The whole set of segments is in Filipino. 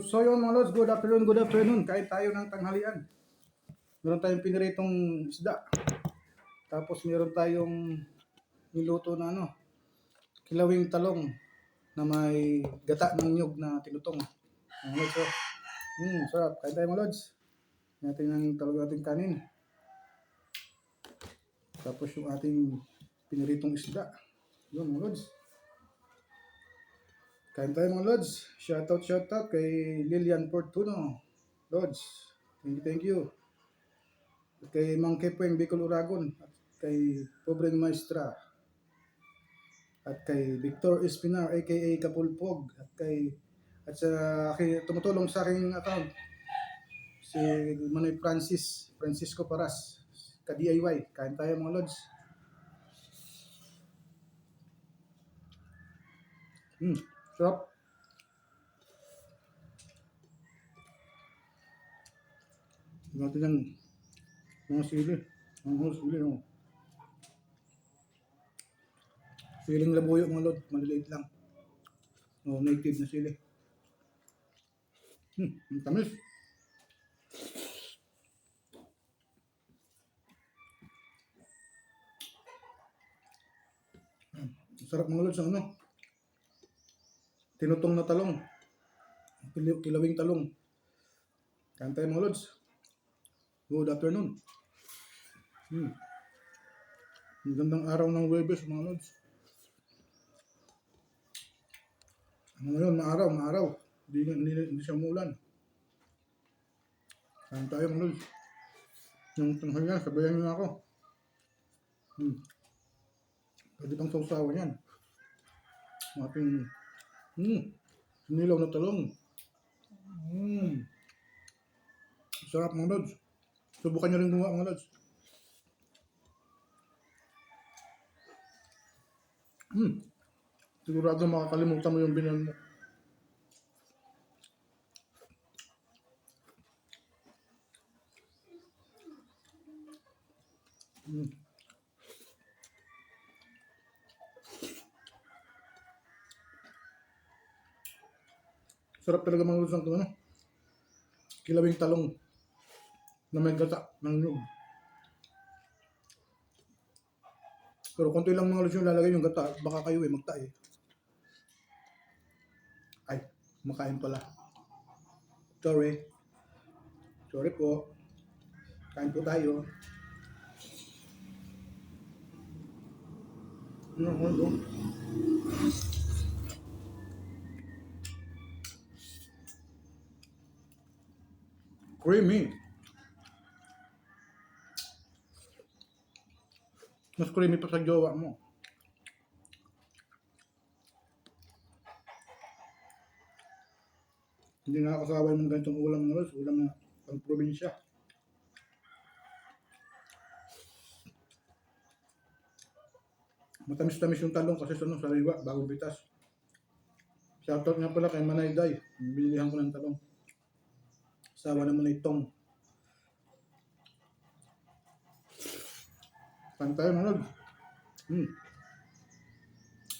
So yun mga lods, good afternoon. Kain tayo ng tanghalian. Meron tayong piniritong isda. Tapos meron tayong niluto na kilawing talong na may gata ng nyug na tinutong. Mga lods, sarap. Kain tayo mga lods. Natin ang talong ating kanin. Tapos yung ating piniritong isda. Yun mga lods. Kain tayo mga lods. Shoutout kay Lilian Portuno. Lods, thank you. At kay Mang Kepweng Bicol Uragon. At kay Pobreng Maestra. At kay Victor Espinar aka Kapulpog. At sa tumutulong sa aking account si Manoy Francisco Paras ka DIY. Kain tayo mga lods. Sarap. Natin ng mga sili. Siling labuyo mga lod. Maliliit lang. Native na sili. Ang tamis. Sarap mga lods ang tinutong na talong. Kilawing talong. Kain tayo mga lods. Good afternoon. Ang gandang araw ng Huwebes mga lods. Ngayon, maaraw. Hindi siya umulan. Kain tayo mga lods. Yung tanghalian, sabayan niyo ako. Pwede pang sausawan yan. Ating sinilaw na talong. Sarap mga lods. Subukan nyo rin gumawa mga lods. Sigurado makakalimutan mo yung binan mo. Sarap talaga mga lods ng kilawing talong na may gata ng nyug. Pero konti lang mga lods yung lalagay yung gata, baka kayo magtae. Ay, makain pala. Sorry po. Kain po tayo. Creamy. Mas creamy pa sa jowa mo. Hindi nakakasawa yung ganitong ulam ng lods. Ulam ng pang-probinsya. Matamis-tamis yung talong kasi sariwa, bagong bitas. Shoutout nga pala kay Manay Day. Bilihan ko ng talong. Sawa naman na itong. Kain tayo mga lods.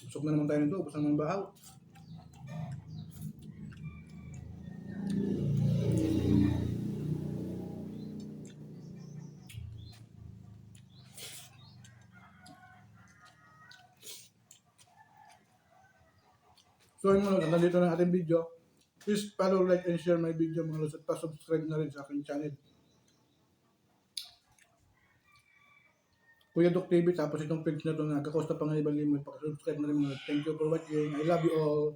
Busog na naman tayo nito. Ubus naman bahaw. So yun mga lods, nandito na ating video. Please follow, like, and share my video mga lods. At pa-subscribe na rin sa aking channel. Kuya Doc TV, tapos itong page na ito, nagkakosta pa nga ibang limit. Pa-subscribe na rin mga lods. Thank you for watching. I love you all.